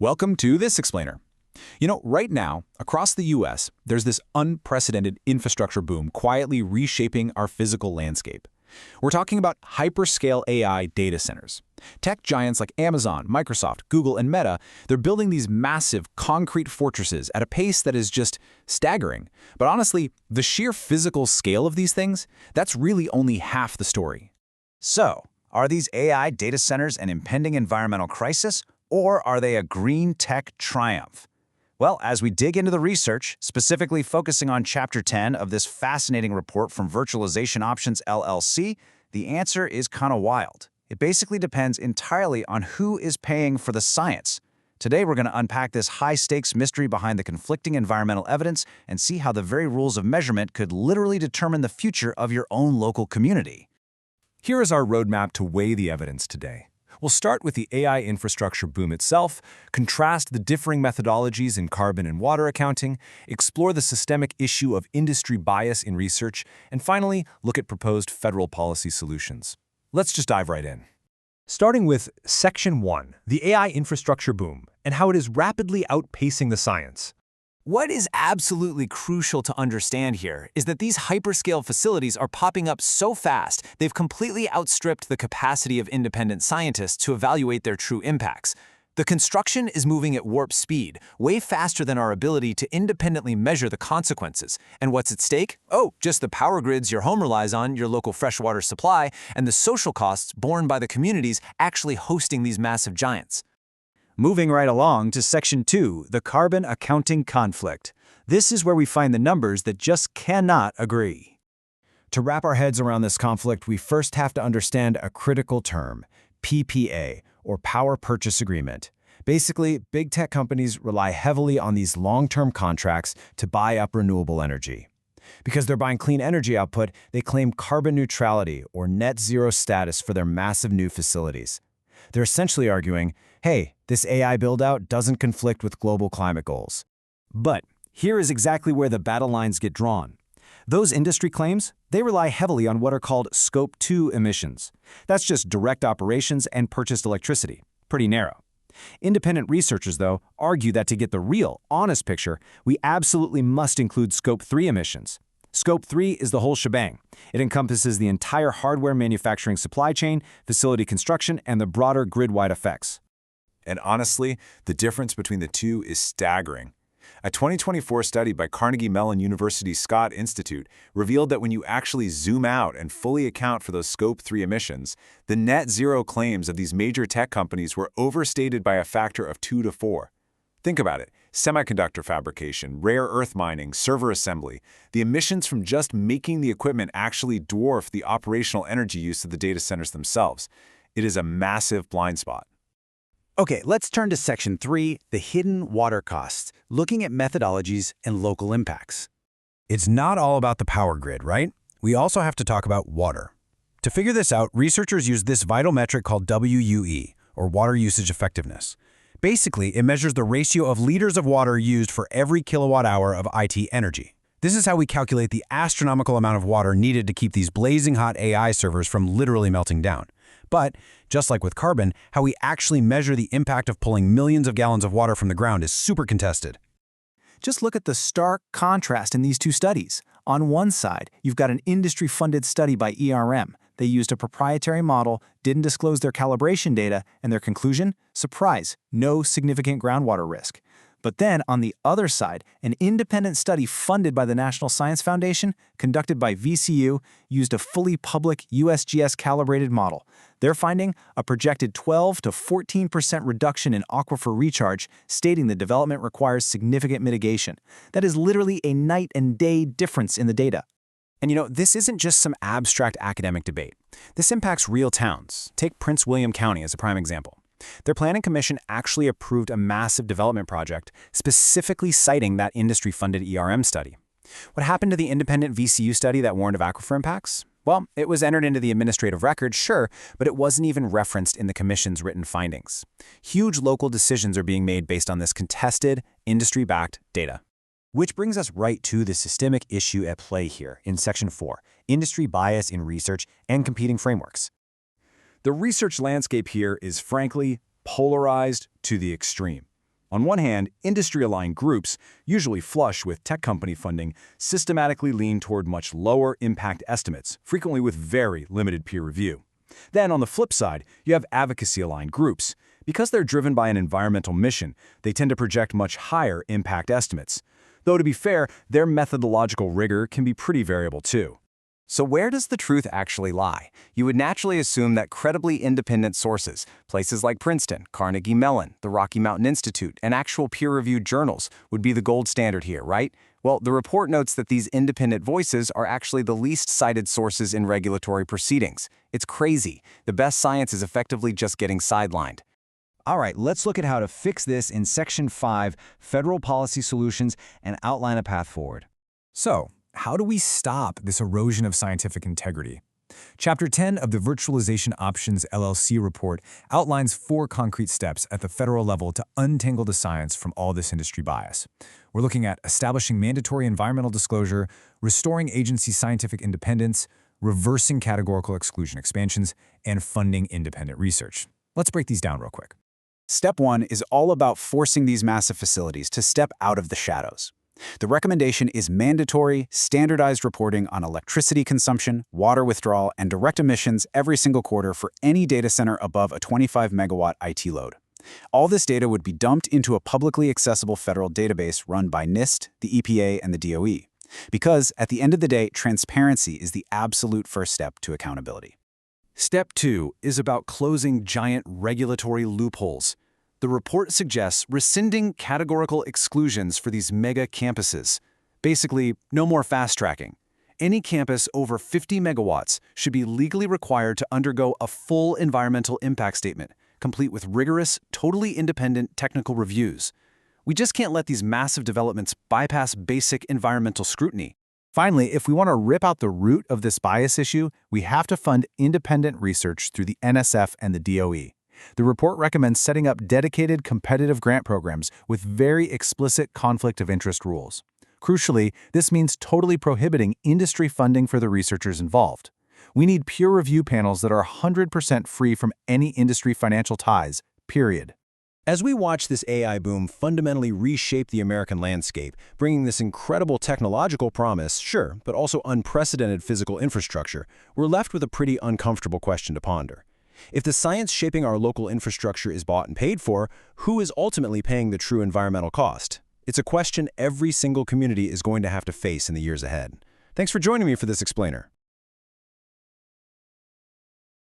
Welcome to This Explainer. Right now, across the US, there's this unprecedented infrastructure boom quietly reshaping our physical landscape. We're talking about hyperscale AI data centers. Tech giants like Amazon, Microsoft, Google, and Meta, they're building these massive concrete fortresses at a pace that is just staggering. But honestly, the sheer physical scale of these things, that's really only half the story. So, are these AI data centers an impending environmental crisis, or are they a green tech triumph? Well, as we dig into the research, specifically focusing on Chapter 10 of this fascinating report from Virtualization Options LLC, the answer is kind of wild. It basically depends entirely on who is paying for the science. Today, we're going to unpack this high-stakes mystery behind the conflicting environmental evidence and see how the very rules of measurement could literally determine the future of your own local community. Here is our roadmap to weigh the evidence today. We'll start with the AI infrastructure boom itself, contrast the differing methodologies in carbon and water accounting, explore the systemic issue of industry bias in research, and finally, look at proposed federal policy solutions. Let's just dive right in. Starting with Section 1, the AI infrastructure boom, and how it is rapidly outpacing the science. What is absolutely crucial to understand here is that these hyperscale facilities are popping up so fast, they've completely outstripped the capacity of independent scientists to evaluate their true impacts. The construction is moving at warp speed, way faster than our ability to independently measure the consequences. And what's at stake? Oh, just the power grids your home relies on, your local freshwater supply, and the social costs borne by the communities actually hosting these massive giants. Moving right along to Section 2, the carbon accounting conflict. This is where we find the numbers that just cannot agree. To wrap our heads around this conflict, we first have to understand a critical term, PPA, or Power Purchase Agreement. Basically, big tech companies rely heavily on these long-term contracts to buy up renewable energy. Because they're buying clean energy output, they claim carbon neutrality or net zero status for their massive new facilities. They're essentially arguing, hey, this AI build-out doesn't conflict with global climate goals. But here is exactly where the battle lines get drawn. Those industry claims, they rely heavily on what are called Scope 2 emissions. That's just direct operations and purchased electricity. Pretty narrow. Independent researchers, though, argue that to get the real, honest picture, we absolutely must include Scope 3 emissions. Scope 3 is the whole shebang. It encompasses the entire hardware manufacturing supply chain, facility construction, and the broader grid-wide effects. And honestly, the difference between the two is staggering. A 2024 study by Carnegie Mellon University Scott Institute revealed that when you actually zoom out and fully account for those Scope 3 emissions, the net zero claims of these major tech companies were overstated by a factor of 2 to 4. Think about it. Semiconductor fabrication, rare earth mining, server assembly. The emissions from just making the equipment actually dwarf the operational energy use of the data centers themselves. It is a massive blind spot. Okay, let's turn to Section 3, the hidden water costs, looking at methodologies and local impacts. It's not all about the power grid, right? We also have to talk about water. To figure this out, researchers use this vital metric called WUE, or water usage effectiveness. Basically, it measures the ratio of liters of water used for every kilowatt hour of IT energy. This is how we calculate the astronomical amount of water needed to keep these blazing hot AI servers from literally melting down. But, just like with carbon, how we actually measure the impact of pulling millions of gallons of water from the ground is super contested. Just look at the stark contrast in these two studies. On one side, you've got an industry-funded study by ERM. They used a proprietary model, didn't disclose their calibration data, and their conclusion? Surprise, no significant groundwater risk. But then, on the other side, an independent study funded by the National Science Foundation, conducted by VCU, used a fully public USGS-calibrated model. They're finding a projected 12 to 14% reduction in aquifer recharge, stating the development requires significant mitigation. That is literally a night and day difference in the data. And this isn't just some abstract academic debate. This impacts real towns. Take Prince William County as a prime example. Their planning commission actually approved a massive development project, specifically citing that industry-funded ERM study. What happened to the independent VCU study that warned of aquifer impacts? Well, it was entered into the administrative record, sure, but it wasn't even referenced in the commission's written findings. Huge local decisions are being made based on this contested, industry-backed data. Which brings us right to the systemic issue at play here in Section 4, industry bias in research and competing frameworks. The research landscape here is frankly polarized to the extreme. On one hand, industry-aligned groups, usually flush with tech company funding, systematically lean toward much lower impact estimates, frequently with very limited peer review. Then, on the flip side, you have advocacy-aligned groups. Because they're driven by an environmental mission, they tend to project much higher impact estimates. Though to be fair, their methodological rigor can be pretty variable too. So where does the truth actually lie? You would naturally assume that credibly independent sources, places like Princeton, Carnegie Mellon, the Rocky Mountain Institute, and actual peer-reviewed journals would be the gold standard here, right? Well, the report notes that these independent voices are actually the least cited sources in regulatory proceedings. It's crazy. The best science is effectively just getting sidelined. All right, let's look at how to fix this in Section 5, Federal Policy Solutions, and outline a path forward. So, how do we stop this erosion of scientific integrity? Chapter 10 of the Virtualization Options LLC report outlines 4 concrete steps at the federal level to untangle the science from all this industry bias. We're looking at establishing mandatory environmental disclosure, restoring agency scientific independence, reversing categorical exclusion expansions, and funding independent research. Let's break these down real quick. Step 1 is all about forcing these massive facilities to step out of the shadows. The recommendation is mandatory, standardized reporting on electricity consumption, water withdrawal, and direct emissions every single quarter for any data center above a 25-megawatt IT load. All this data would be dumped into a publicly accessible federal database run by NIST, the EPA, and the DOE. Because, at the end of the day, transparency is the absolute first step to accountability. Step 2 is about closing giant regulatory loopholes. The report suggests rescinding categorical exclusions for these mega campuses. Basically, no more fast-tracking. Any campus over 50 megawatts should be legally required to undergo a full environmental impact statement, complete with rigorous, totally independent technical reviews. We just can't let these massive developments bypass basic environmental scrutiny. Finally, if we want to rip out the root of this bias issue, we have to fund independent research through the NSF and the DOE. The report recommends setting up dedicated competitive grant programs with very explicit conflict of interest rules. Crucially, this means totally prohibiting industry funding for the researchers involved. We need peer review panels that are 100% free from any industry financial ties, period. As we watch this AI boom fundamentally reshape the American landscape, bringing this incredible technological promise, sure, but also unprecedented physical infrastructure, we're left with a pretty uncomfortable question to ponder. If the science shaping our local infrastructure is bought and paid for, who is ultimately paying the true environmental cost? It's a question every single community is going to have to face in the years ahead. Thanks for joining me for this explainer.